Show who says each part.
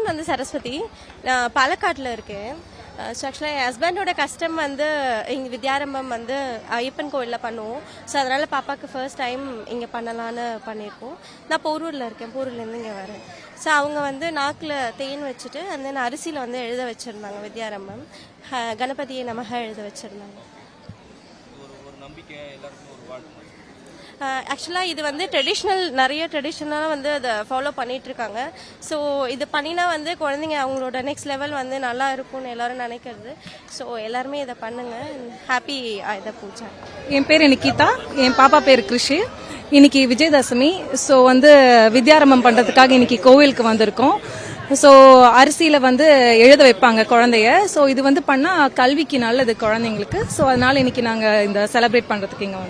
Speaker 1: Name வந்து சரஸ்வதி. நான் பாலக்காட்டில் இருக்கேன். ஸோ ஆக்சுவலாக என் ஹஸ்பண்டோட கஷ்டம் வந்து இங்கே வித்யாரம்பம் வந்து ஐயப்பன் கோயிலில் பண்ணுவோம். ஸோ அதனால் பாப்பாவுக்கு ஃபர்ஸ்ட் டைம் இங்கே பண்ணலான்னு பண்ணியிருக்கோம். நான் போரூரில் இருக்கேன், போரூர்லேருந்து இங்கே வரேன். ஸோ அவங்க வந்து நாக்கில் தேன் வச்சுட்டு அந்த அரிசியில் வந்து எழுத வச்சுருந்தாங்க வித்யாரம்பம். கணபதியை நமக எழுத வச்சுருந்தாங்க. ஆக்சுவலாக இது வந்து நிறைய ட்ரெடிஷ்னலாக வந்து அதை ஃபாலோ பண்ணிட்டு இருக்காங்க. ஸோ இது பண்ணினா வந்து குழந்தைங்க அவங்களோட நெக்ஸ்ட் லெவல் வந்து நல்லா இருக்கும்னு எல்லாரும் நினைக்கிறது. ஸோ எல்லாருமே இதை பண்ணுங்க. ஹாப்பி ஆயுத பூஜை.
Speaker 2: என் பேர் நிக்கிதா, என் பாப்பா பேர் கிருஷி. இன்னைக்கு விஜயதசமி. ஸோ வந்து வித்யாரம்பம் பண்றதுக்காக இன்னைக்கு கோவிலுக்கு வந்திருக்கோம். ஸோ அரிசியில வந்து எழுத வைப்பாங்க குழந்தைய. ஸோ இது வந்து பண்ணா கல்விக்கு நல்லது குழந்தைங்களுக்கு. ஸோ அதனால இன்னைக்கு நாங்கள் இந்த செலிப்ரேட் பண்றதுக்கு இங்க